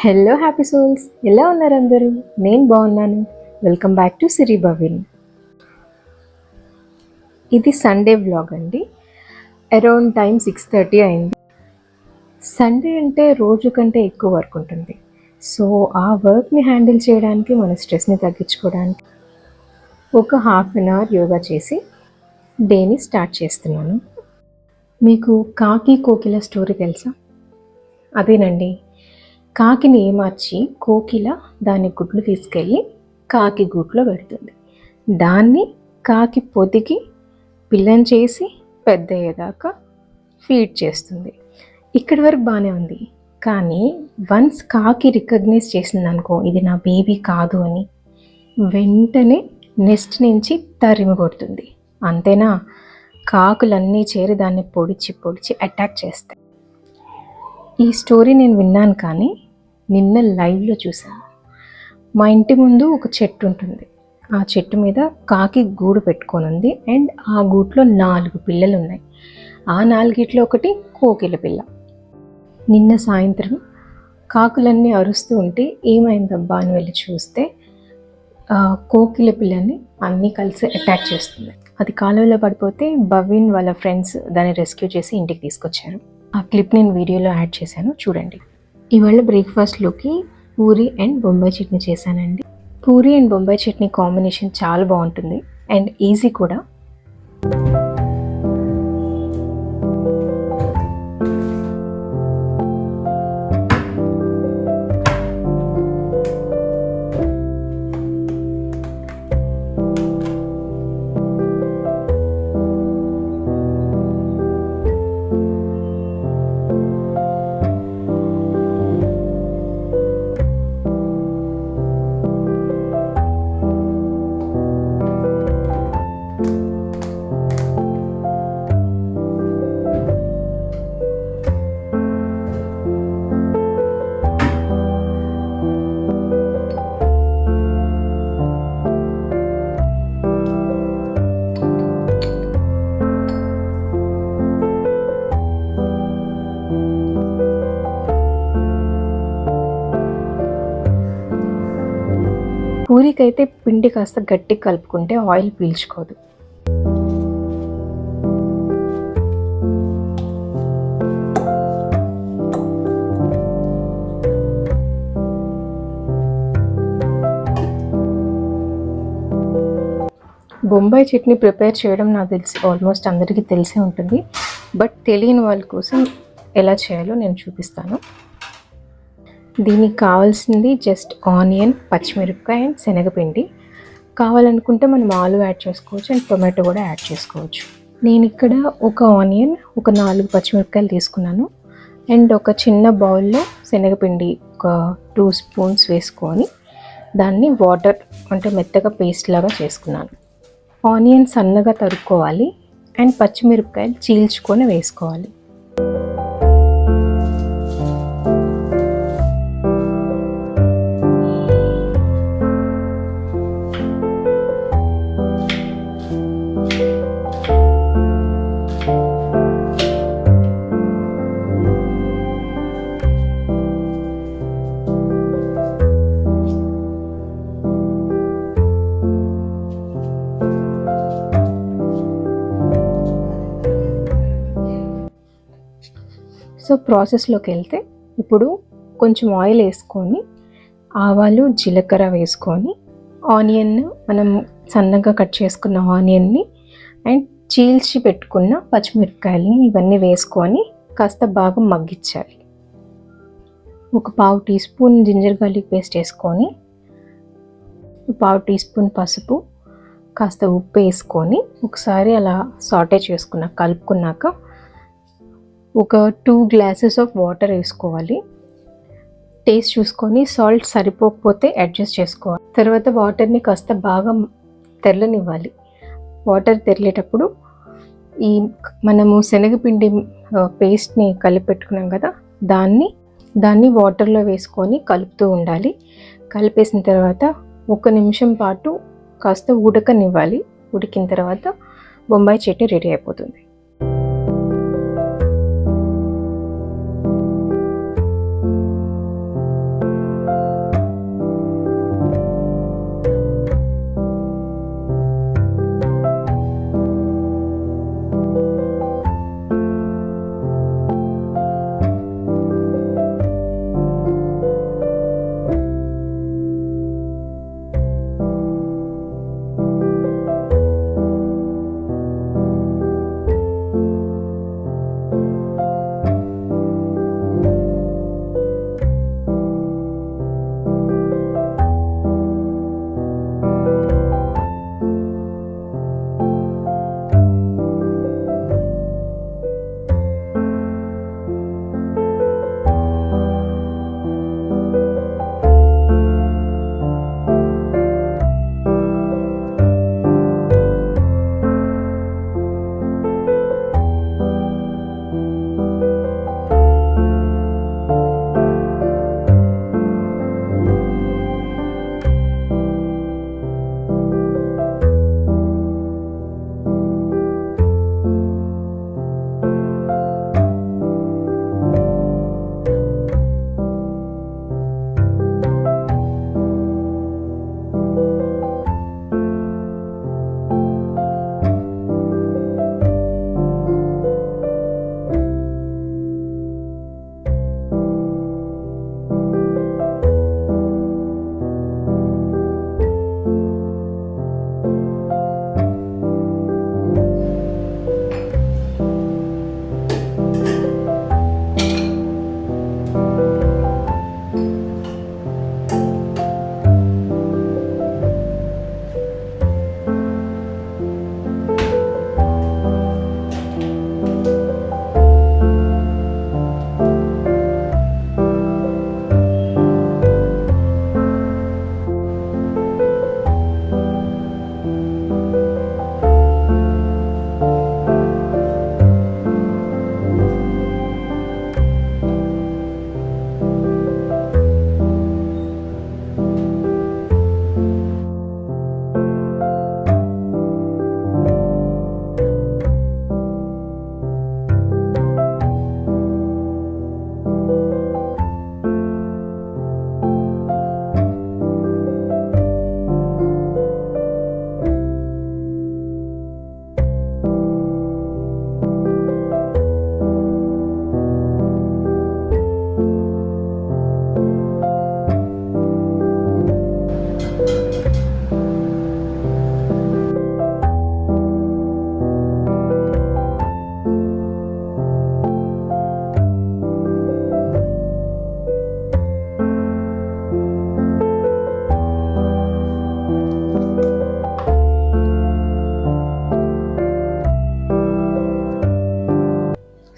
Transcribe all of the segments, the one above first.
Hello happy souls, ఎలా ఉన్నారు అందరూ? నేను బాగున్నాను. వెల్కమ్ బ్యాక్ టు సిరి భవిన్. ఇది సండే వ్లాగ్ అండి. అరౌండ్ టైం 6:30 అయింది. సండే అంటే రోజు కంటే ఎక్కువ వర్క్ ఉంటుంది. సో ఆ వర్క్ని హ్యాండిల్ చేయడానికి, మన స్ట్రెస్ని తగ్గించుకోవడానికి ఒక హాఫ్ అన్ అవర్ యోగా చేసి డేని స్టార్ట్ చేస్తున్నాను. మీకు కాకి కోకిల స్టోరీ తెలుసా? అదేనండి, కాకిని ఏమార్చి కోకిల దాని గుడ్లు తీసుకెళ్ళి కాకి గూట్లో పెడుతుంది. దాన్ని కాకి పొదిగి పిల్లని చేసి పెద్ద అయ్యేదాకా ఫీడ్ చేస్తుంది. ఇక్కడి వరకు బాగానే ఉంది. కానీ వన్స్ కాకి రికగ్నైజ్ చేసింది అనుకో, ఇది నా బేబీ కాదు అని, వెంటనే నెస్ట్ నుంచి తరిమి కొడుతుంది. అంతేనా, కాకులన్నీ చేరి దాన్ని పొడిచి పొడిచి అటాక్ చేస్తాయి. ఈ స్టోరీ నేను విన్నాను, కానీ నిన్న లైవ్లో చూశాను. మా ఇంటి ముందు ఒక చెట్టు ఉంటుంది. ఆ చెట్టు మీద కాకి గూడు పెట్టుకొని ఉంది. అండ్ ఆ గూట్లో 4 పిల్లలు ఉన్నాయి. ఆ 4 ఒకటి కోకిల పిల్ల. నిన్న సాయంత్రం కాకులన్నీ అరుస్తూ ఉంటే ఏమైందబ్బా అని వెళ్ళి చూస్తే కోకిల పిల్లని అన్నీ కలిసి అటాక్ చేస్తుంది. అది కాలువలో పడిపోతే భవిన్ వాళ్ళ ఫ్రెండ్స్ దాన్ని రెస్క్యూ చేసి ఇంటికి తీసుకొచ్చారు. ఆ క్లిప్ నేను వీడియోలో యాడ్ చేశాను, చూడండి. ఇవాళ బ్రేక్ఫాస్ట్లోకి పూరి అండ్ బొంబాయి చట్నీ చేశానండి. పూరి అండ్ బొంబాయి చట్నీ కాంబినేషన్ చాలా బాగుంటుంది అండ్ ఈజీ కూడా. పూరికైతే పిండి కాస్త గట్టిగా కలుపుకుంటే ఆయిల్ పీల్చుకోదు. బొంబాయి చట్నీ ప్రిపేర్ చేయడం నాకు తెలిసి ఆల్మోస్ట్ అందరికీ తెలిసే ఉంటుంది. బట్ తెలియని వాళ్ళ కోసం ఎలా చేయాలో నేను చూపిస్తాను. దీనికి కావాల్సింది జస్ట్ ఆనియన్, పచ్చిమిరపకాయ అండ్ శనగపిండి. కావాలనుకుంటే మనం ఆలు యాడ్ చేసుకోవచ్చు అండ్ టొమాటో కూడా యాడ్ చేసుకోవచ్చు. నేను ఇక్కడ ఒక ఆనియన్, ఒక 4 పచ్చిమిరపకాయలు తీసుకున్నాను. అండ్ ఒక చిన్న బౌల్లో శనగపిండి ఒక 2 స్పూన్స్ వేసుకొని దాన్ని వాటర్ అంటే మెత్తగా పేస్ట్ లాగా చేసుకున్నాను. ఆనియన్ సన్నగా తరుక్కోవాలి అండ్ పచ్చిమిరపకాయలు చీల్చుకొని వేసుకోవాలి. సో ప్రాసెస్లోకి వెళ్తే, ఇప్పుడు కొంచెం ఆయిల్ వేసుకొని ఆవాలు, జీలకర్ర వేసుకొని ఆనియన్, మనం సన్నగా కట్ చేసుకున్న ఆనియన్ని అండ్ చీల్చి పెట్టుకున్న పచ్చిమిరపకాయలని ఇవన్నీ వేసుకొని కాస్త బాగా మగ్గించాలి. ఒక 1/2 teaspoon ginger garlic paste వేసుకొని 1/2 టీ స్పూన్ పసుపు, కాస్త ఉప్పు వేసుకొని ఒకసారి అలా సాటే కలుపుకున్నాక ఒక 2 గ్లాసెస్ ఆఫ్ వాటర్ వేసుకోవాలి. టేస్ట్ చూసుకొని సాల్ట్ సరిపోకపోతే అడ్జస్ట్ చేసుకోవాలి. తర్వాత వాటర్ని కాస్త బాగా తెరలనివ్వాలి. వాటర్ తెరలేటప్పుడు ఈ మనము శనగపిండి పేస్ట్ని కలిపి పెట్టుకున్నాం కదా, దాన్ని వాటర్లో వేసుకొని కలుపుతూ ఉండాలి. కలిపేసిన తర్వాత 1 నిమిషం పాటు కాస్త ఉడకనివ్వాలి. ఉడికిన తర్వాత బొంబాయి చట్నీ రెడీ అయిపోతుంది.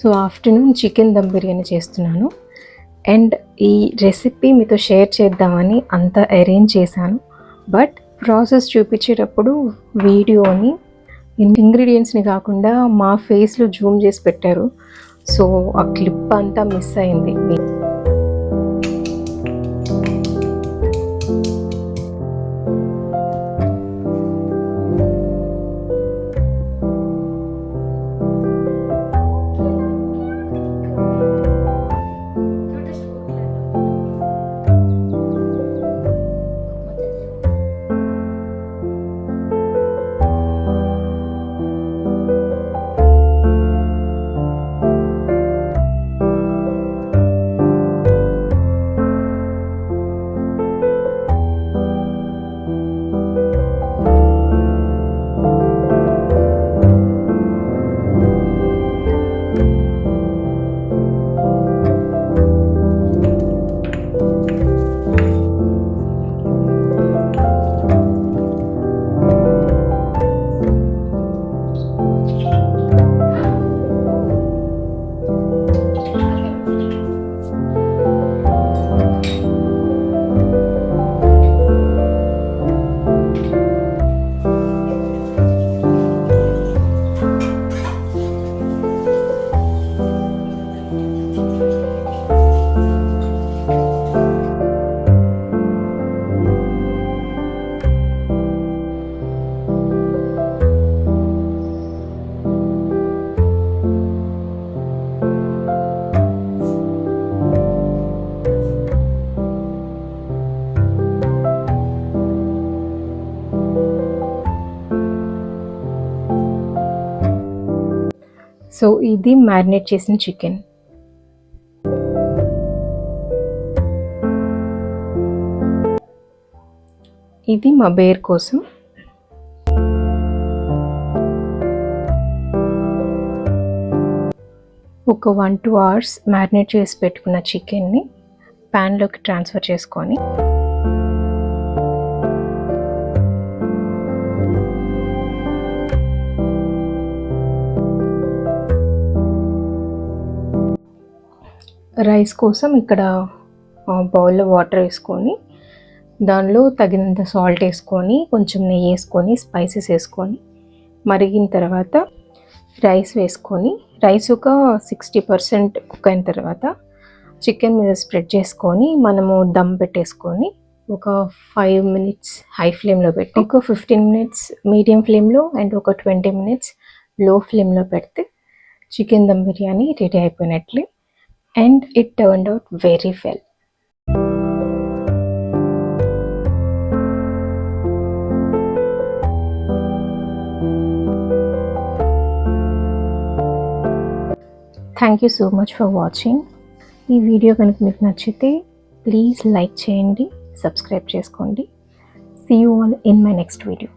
So afternoon chicken dum biryani చేస్తున్నాను. అండ్ ఈ రెసిపీ మీతో షేర్ చేద్దామని అంతా అరేంజ్ చేశాను. బట్ ప్రాసెస్ చూపించేటప్పుడు వీడియోని ఇంగ్రీడియంట్స్ని కాకుండా మా ఫేస్లో జూమ్ చేసి పెట్టారు. సో ఆ క్లిప్ అంతా మిస్ అయింది. సో ఇది మ్యారినేట్ చేసిన చికెన్. ఇది మా బేర్ కోసం. ఒక 1-2 hours మ్యారినేట్ చేసి పెట్టుకున్న చికెన్ని ప్యాన్లోకి ట్రాన్స్ఫర్ చేసుకొని రైస్ కోసం ఇక్కడ బౌల్లో వాటర్ వేసుకొని దానిలో తగినంత సాల్ట్ వేసుకొని కొంచెం నెయ్యి వేసుకొని స్పైసెస్ వేసుకొని మరిగిన తర్వాత రైస్ వేసుకొని రైస్ ఒక 60% కుక్ అయిన తర్వాత చికెన్ మీద స్ప్రెడ్ చేసుకొని మనము దమ్ పెట్టేసుకొని ఒక 5 minutes హై ఫ్లేమ్లో పెట్టి ఒక 15 minutes మీడియం ఫ్లేమ్లో అండ్ ఒక 20 minutes లో ఫ్లేమ్లో పెడితే చికెన్ దమ్ బిర్యానీ రెడీ అయిపోయినట్లే. And it turned out very well. Thank you so much for watching. ఈ వీడియో కనుక మీకు నచ్చితే ప్లీజ్ లైక్ చేయండి, సబ్స్క్రైబ్ చేసుకోండి. See you all in my next video.